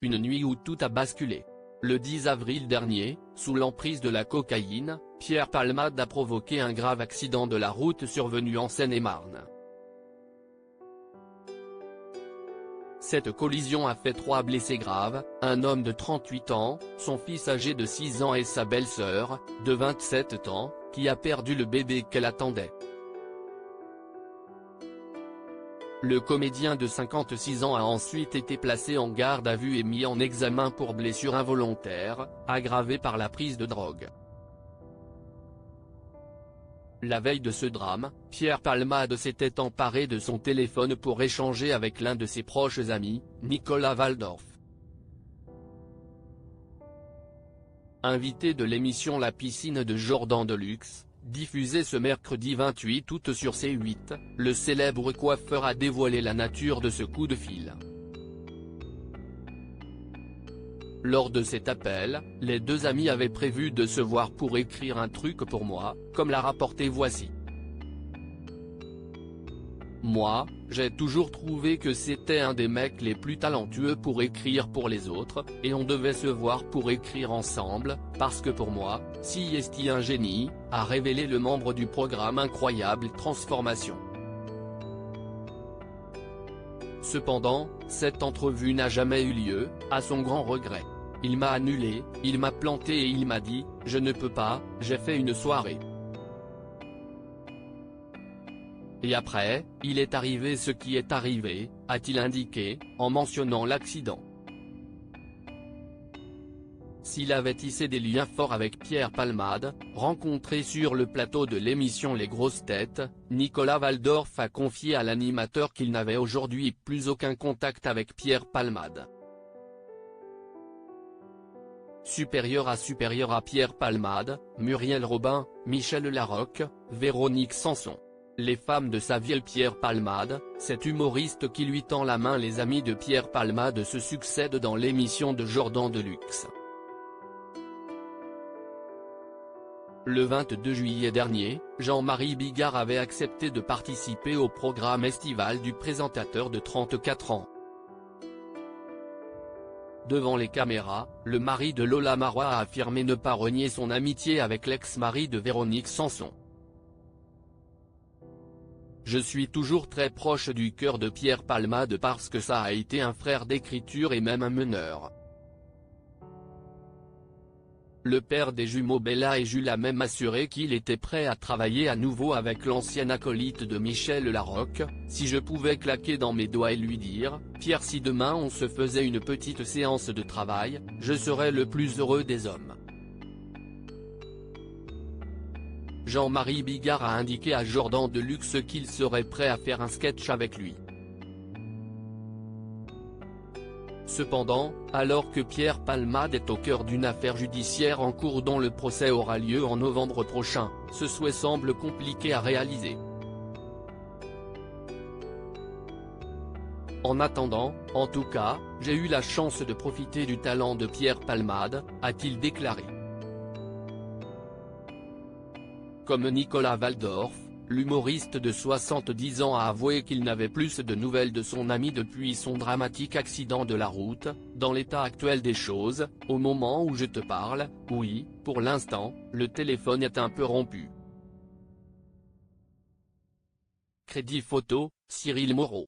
une nuit où tout a basculé. Le 10 avril dernier, sous l'emprise de la cocaïne, Pierre Palmade a provoqué un grave accident de la route survenu en Seine-et-Marne. Cette collision a fait 3 blessés graves, un homme de 38 ans, son fils âgé de 6 ans et sa belle-sœur, de 27 ans, qui a perdu le bébé qu'elle attendait. Le comédien de 56 ans a ensuite été placé en garde à vue et mis en examen pour blessure involontaire, aggravée par la prise de drogue. La veille de ce drame, Pierre Palmade s'était emparé de son téléphone pour échanger avec l'un de ses proches amis, Nicolas Waldorf. Invité de l'émission La Piscine de Jordan Deluxe, diffusée ce mercredi 28 août sur C8, le célèbre coiffeur a dévoilé la nature de ce coup de fil. Lors de cet appel, les deux amis avaient prévu de se voir pour écrire un truc pour moi, comme l'a rapporté Voici. Moi, j'ai toujours trouvé que c'était un des mecs les plus talentueux pour écrire pour les autres, et on devait se voir pour écrire ensemble, parce que pour moi, si est un génie, a révélé le membre du programme Incroyable Transformation. Cependant, cette entrevue n'a jamais eu lieu, à son grand regret. Il m'a annulé, il m'a planté et il m'a dit « Je ne peux pas, j'ai fait une soirée ». Et après, il est arrivé ce qui est arrivé, a-t-il indiqué, en mentionnant l'accident. S'il avait tissé des liens forts avec Pierre Palmade, rencontré sur le plateau de l'émission Les Grosses Têtes, Nicolas Waldorf a confié à l'animateur qu'il n'avait aujourd'hui plus aucun contact avec Pierre Palmade. Supérieur à Pierre Palmade, Muriel Robin, Michel Larocque, Véronique Sanson. Les femmes de sa vie. Pierre Palmade, cet humoriste qui lui tend la main. Les amis de Pierre Palmade se succèdent dans l'émission de Jordan Deluxe. Le 22 juillet dernier, Jean-Marie Bigard avait accepté de participer au programme estival du présentateur de 34 ans. Devant les caméras, le mari de Lola Marois a affirmé ne pas renier son amitié avec l'ex-mari de Véronique Sanson. Je suis toujours très proche du cœur de Pierre Palmade parce que ça a été un frère d'écriture et même un meneur. Le père des jumeaux Bella et Jules a même assuré qu'il était prêt à travailler à nouveau avec l'ancien acolyte de Michel Larocque, si je pouvais claquer dans mes doigts et lui dire « Pierre, si demain on se faisait une petite séance de travail, je serais le plus heureux des hommes ». Jean-Marie Bigard a indiqué à Jordan Deluxe qu'il serait prêt à faire un sketch avec lui. Cependant, alors que Pierre Palmade est au cœur d'une affaire judiciaire en cours dont le procès aura lieu en novembre prochain, ce souhait semble compliqué à réaliser. En attendant, en tout cas, j'ai eu la chance de profiter du talent de Pierre Palmade, a-t-il déclaré. Comme Nicolas Waldorf, l'humoriste de 70 ans a avoué qu'il n'avait plus de nouvelles de son ami depuis son dramatique accident de la route. Dans l'état actuel des choses, au moment où je te parle, oui, pour l'instant, le téléphone est un peu rompu. Crédit photo, Cyril Moreau.